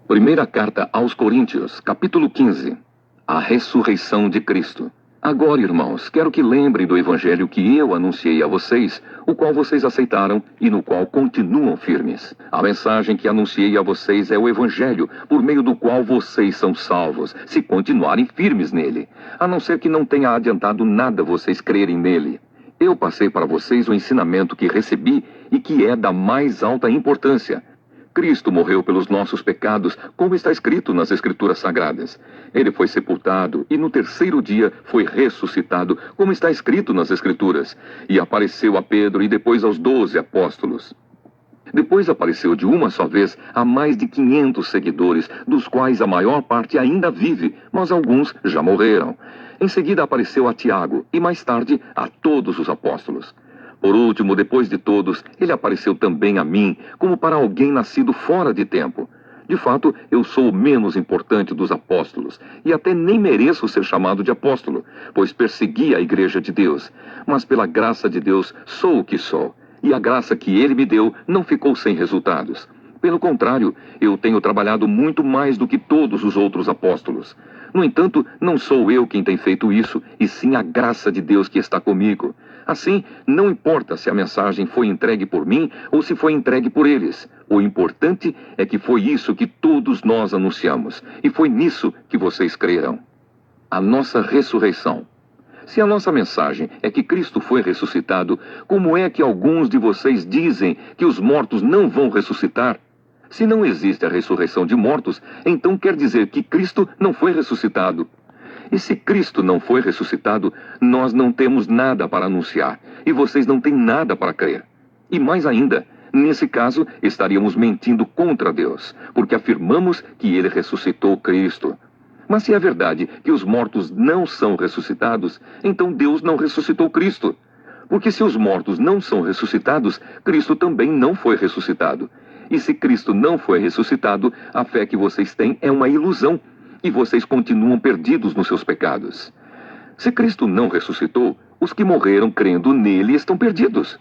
Primeira carta aos Coríntios, capítulo 15. A ressurreição de Cristo. Agora, irmãos, quero que lembrem do evangelho que eu anunciei a vocês, o qual vocês aceitaram e no qual continuam firmes. A mensagem que anunciei a vocês é o evangelho, por meio do qual vocês são salvos, se continuarem firmes nele, a não ser que não tenha adiantado nada vocês crerem nele. Eu passei para vocês o ensinamento que recebi e que é da mais alta importância. Cristo morreu pelos nossos pecados, como está escrito nas Escrituras Sagradas. Ele foi sepultado e no terceiro dia foi ressuscitado, como está escrito nas Escrituras. E apareceu a Pedro e depois aos 12 apóstolos. Depois apareceu de uma só vez a mais de 500 seguidores, dos quais a maior parte ainda vive, mas alguns já morreram. Em seguida apareceu a Tiago e mais tarde a todos os apóstolos. Por último, depois de todos, ele apareceu também a mim, como para alguém nascido fora de tempo. De fato, eu sou o menos importante dos apóstolos, e até nem mereço ser chamado de apóstolo, pois persegui a igreja de Deus. Mas pela graça de Deus sou o que sou, e a graça que ele me deu não ficou sem resultados. Pelo contrário, eu tenho trabalhado muito mais do que todos os outros apóstolos. No entanto, não sou eu quem tem feito isso, e sim a graça de Deus que está comigo. Assim, não importa se a mensagem foi entregue por mim ou se foi entregue por eles. O importante é que foi isso que todos nós anunciamos, e foi nisso que vocês creram. A nossa ressurreição. Se a nossa mensagem é que Cristo foi ressuscitado, como é que alguns de vocês dizem que os mortos não vão ressuscitar? Se não existe a ressurreição de mortos, então quer dizer que Cristo não foi ressuscitado. E se Cristo não foi ressuscitado, nós não temos nada para anunciar, e vocês não têm nada para crer. E mais ainda, nesse caso, estaríamos mentindo contra Deus, porque afirmamos que ele ressuscitou Cristo. Mas se é verdade que os mortos não são ressuscitados, então Deus não ressuscitou Cristo. Porque se os mortos não são ressuscitados, Cristo também não foi ressuscitado. E se Cristo não foi ressuscitado, a fé que vocês têm é uma ilusão, e vocês continuam perdidos nos seus pecados. Se Cristo não ressuscitou, os que morreram crendo nele estão perdidos.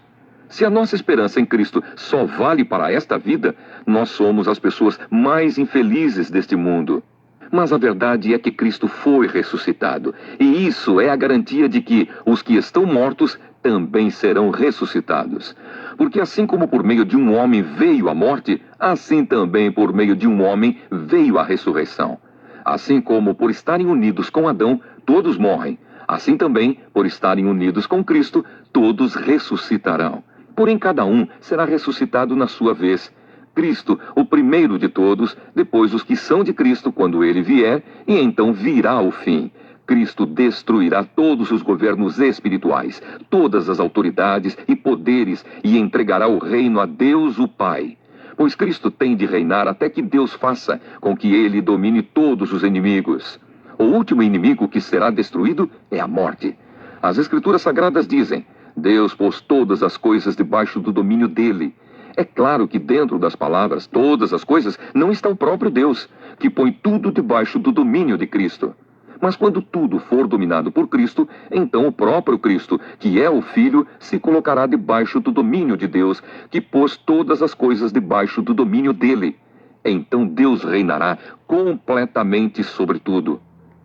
Se a nossa esperança em Cristo só vale para esta vida, nós somos as pessoas mais infelizes deste mundo. Mas a verdade é que Cristo foi ressuscitado, e isso é a garantia de que os que estão mortos também serão ressuscitados. Porque assim como por meio de um homem veio a morte, assim também por meio de um homem veio a ressurreição. Assim como por estarem unidos com Adão, todos morrem, assim também, por estarem unidos com Cristo, todos ressuscitarão. Porém, cada um será ressuscitado na sua vez. Cristo, o primeiro de todos, depois os que são de Cristo quando ele vier, e então virá o fim. Cristo destruirá todos os governos espirituais, todas as autoridades e poderes, e entregará o reino a Deus o Pai. Pois Cristo tem de reinar até que Deus faça com que ele domine todos os inimigos. O último inimigo que será destruído é a morte. As Escrituras Sagradas dizem: Deus pôs todas as coisas debaixo do domínio dele. É claro que dentro das palavras todas as coisas não está o próprio Deus, que põe tudo debaixo do domínio de Cristo. Mas quando tudo for dominado por Cristo, então o próprio Cristo, que é o Filho, se colocará debaixo do domínio de Deus, que pôs todas as coisas debaixo do domínio dele. Então Deus reinará completamente sobre tudo.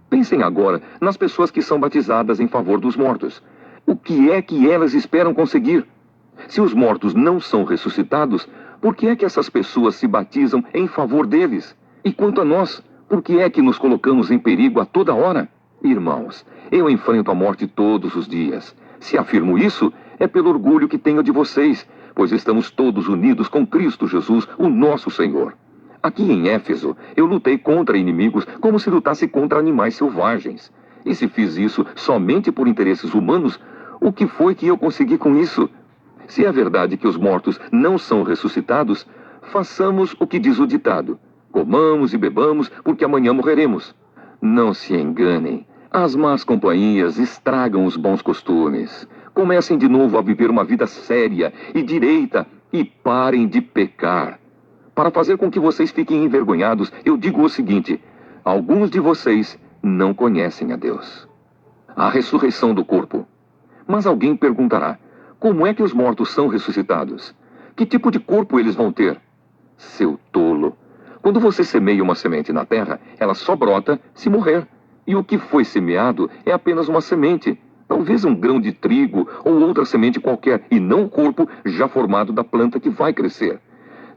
Pensem agora nas pessoas que são batizadas em favor dos mortos. O que é que elas esperam conseguir? Se os mortos não são ressuscitados, por que é que essas pessoas se batizam em favor deles? E quanto a nós, por que é que nos colocamos em perigo a toda hora? Irmãos, eu enfrento a morte todos os dias. Se afirmo isso, é pelo orgulho que tenho de vocês, pois estamos todos unidos com Cristo Jesus, o nosso Senhor. Aqui em Éfeso, eu lutei contra inimigos como se lutasse contra animais selvagens. E se fiz isso somente por interesses humanos, o que foi que eu consegui com isso? Se é verdade que os mortos não são ressuscitados, façamos o que diz o ditado: comamos e bebamos, porque amanhã morreremos. Não se enganem. As más companhias estragam os bons costumes. Comecem de novo a viver uma vida séria e direita e parem de pecar. Para fazer com que vocês fiquem envergonhados, eu digo o seguinte: alguns de vocês não conhecem a Deus. A ressurreição do corpo. Mas alguém perguntará: como é que os mortos são ressuscitados? Que tipo de corpo eles vão ter? Seu tolo! Quando você semeia uma semente na terra, ela só brota se morrer. E o que foi semeado é apenas uma semente. Talvez um grão de trigo ou outra semente qualquer, e não o corpo já formado da planta que vai crescer.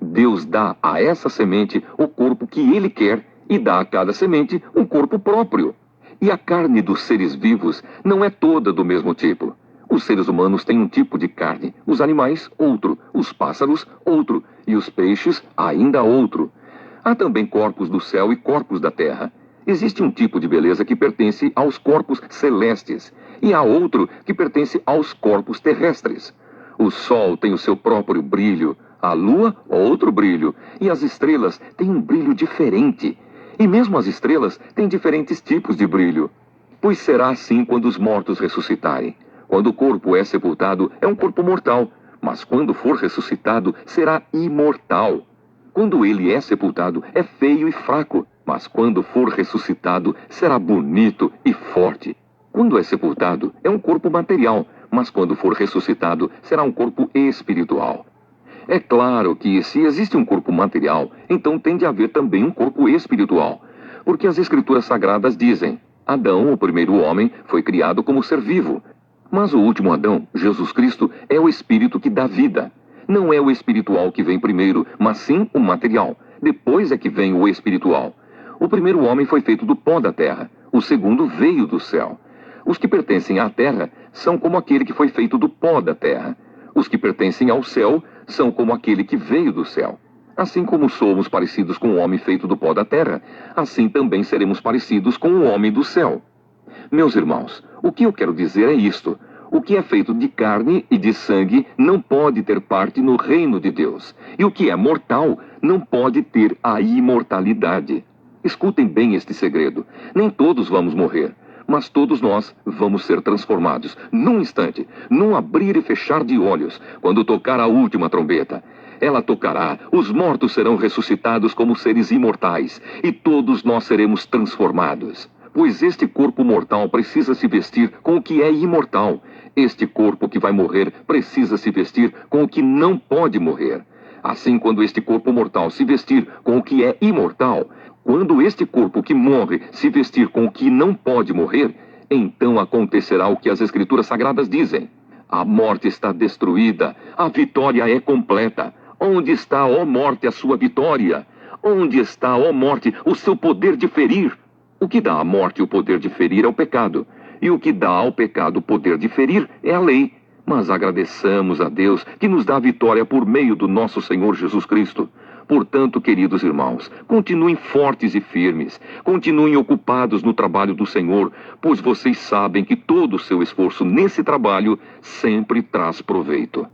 Deus dá a essa semente o corpo que Ele quer e dá a cada semente um corpo próprio. E a carne dos seres vivos não é toda do mesmo tipo. Os seres humanos têm um tipo de carne, os animais outro, os pássaros outro e os peixes ainda outro. Há também corpos do céu e corpos da terra. Existe um tipo de beleza que pertence aos corpos celestes e há outro que pertence aos corpos terrestres. O sol tem o seu próprio brilho, a lua outro brilho e as estrelas têm um brilho diferente. E mesmo as estrelas têm diferentes tipos de brilho. Pois será assim quando os mortos ressuscitarem. Quando o corpo é sepultado, é um corpo mortal, mas quando for ressuscitado, será imortal. Quando ele é sepultado, é feio e fraco, mas quando for ressuscitado, será bonito e forte. Quando é sepultado, é um corpo material, mas quando for ressuscitado, será um corpo espiritual. É claro que se existe um corpo material, então tem de haver também um corpo espiritual. Porque as Escrituras Sagradas dizem: Adão, o primeiro homem, foi criado como ser vivo. Mas o último Adão, Jesus Cristo, é o Espírito que dá vida. Não é o espiritual que vem primeiro, mas sim o material. Depois é que vem o espiritual. O primeiro homem foi feito do pó da terra. O segundo veio do céu. Os que pertencem à terra são como aquele que foi feito do pó da terra. Os que pertencem ao céu são como aquele que veio do céu. Assim como somos parecidos com o homem feito do pó da terra, assim também seremos parecidos com o homem do céu. Meus irmãos, o que eu quero dizer é isto: o que é feito de carne e de sangue não pode ter parte no reino de Deus. E o que é mortal não pode ter a imortalidade. Escutem bem este segredo. Nem todos vamos morrer, mas todos nós vamos ser transformados num instante, num abrir e fechar de olhos, quando tocar a última trombeta. Ela tocará, os mortos serão ressuscitados como seres imortais, e todos nós seremos transformados. Pois este corpo mortal precisa se vestir com o que é imortal. Este corpo que vai morrer precisa se vestir com o que não pode morrer. Assim, quando este corpo mortal se vestir com o que é imortal, quando este corpo que morre se vestir com o que não pode morrer, então acontecerá o que as Escrituras Sagradas dizem: a morte está destruída, a vitória é completa. Onde está, ó morte, a sua vitória? Onde está, ó morte, o seu poder de ferir? O que dá à morte o poder de ferir é o pecado, e o que dá ao pecado o poder de ferir é a lei. Mas agradeçamos a Deus que nos dá a vitória por meio do nosso Senhor Jesus Cristo. Portanto, queridos irmãos, continuem fortes e firmes, continuem ocupados no trabalho do Senhor, pois vocês sabem que todo o seu esforço nesse trabalho sempre traz proveito.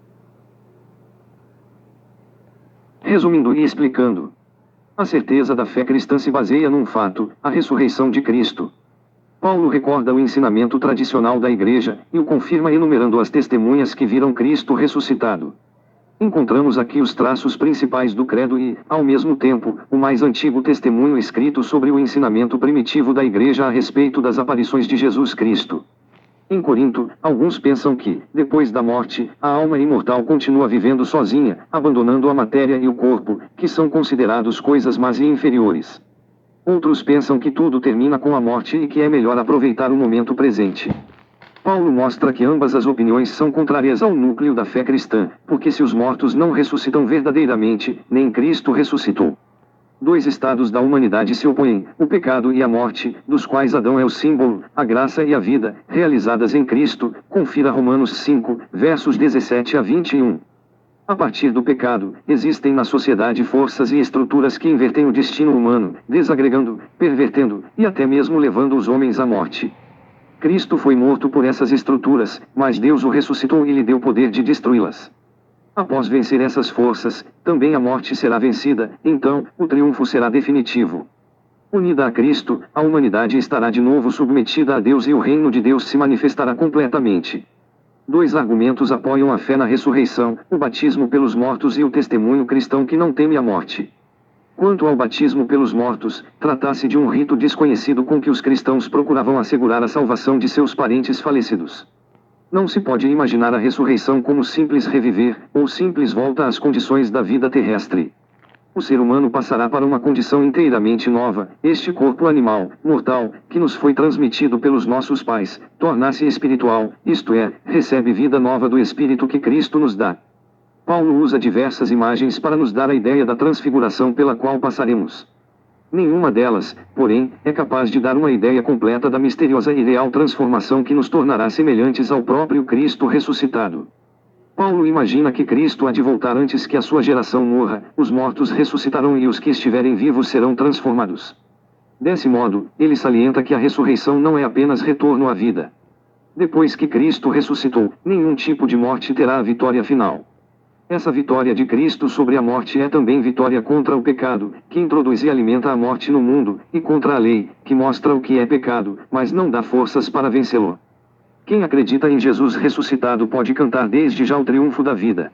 Resumindo e explicando, a certeza da fé cristã se baseia num fato: a ressurreição de Cristo. Paulo recorda o ensinamento tradicional da Igreja e o confirma enumerando as testemunhas que viram Cristo ressuscitado. Encontramos aqui os traços principais do credo e, ao mesmo tempo, o mais antigo testemunho escrito sobre o ensinamento primitivo da Igreja a respeito das aparições de Jesus Cristo. Em Corinto, alguns pensam que, depois da morte, a alma imortal continua vivendo sozinha, abandonando a matéria e o corpo, que são considerados coisas más e inferiores. Outros pensam que tudo termina com a morte e que é melhor aproveitar o momento presente. Paulo mostra que ambas as opiniões são contrárias ao núcleo da fé cristã, porque se os mortos não ressuscitam verdadeiramente, nem Cristo ressuscitou. Dois estados da humanidade se opõem, o pecado e a morte, dos quais Adão é o símbolo, a graça e a vida, realizadas em Cristo, confira Romanos 5, versos 17 a 21. A partir do pecado, existem na sociedade forças e estruturas que invertem o destino humano, desagregando, pervertendo, e até mesmo levando os homens à morte. Cristo foi morto por essas estruturas, mas Deus o ressuscitou e lhe deu poder de destruí-las. Após vencer essas forças, também a morte será vencida, então, o triunfo será definitivo. Unida a Cristo, a humanidade estará de novo submetida a Deus e o reino de Deus se manifestará completamente. Dois argumentos apoiam a fé na ressurreição: o batismo pelos mortos e o testemunho cristão que não teme a morte. Quanto ao batismo pelos mortos, trata-se de um rito desconhecido com que os cristãos procuravam assegurar a salvação de seus parentes falecidos. Não se pode imaginar a ressurreição como simples reviver, ou simples volta às condições da vida terrestre. O ser humano passará para uma condição inteiramente nova. Este corpo animal, mortal, que nos foi transmitido pelos nossos pais, torna-se espiritual, isto é, recebe vida nova do Espírito que Cristo nos dá. Paulo usa diversas imagens para nos dar a ideia da transfiguração pela qual passaremos. Nenhuma delas, porém, é capaz de dar uma ideia completa da misteriosa e real transformação que nos tornará semelhantes ao próprio Cristo ressuscitado. Paulo imagina que Cristo há de voltar antes que a sua geração morra, os mortos ressuscitarão e os que estiverem vivos serão transformados. Desse modo, ele salienta que a ressurreição não é apenas retorno à vida. Depois que Cristo ressuscitou, nenhum tipo de morte terá a vitória final. Essa vitória de Cristo sobre a morte é também vitória contra o pecado, que introduz e alimenta a morte no mundo, e contra a lei, que mostra o que é pecado, mas não dá forças para vencê-lo. Quem acredita em Jesus ressuscitado pode cantar desde já o triunfo da vida.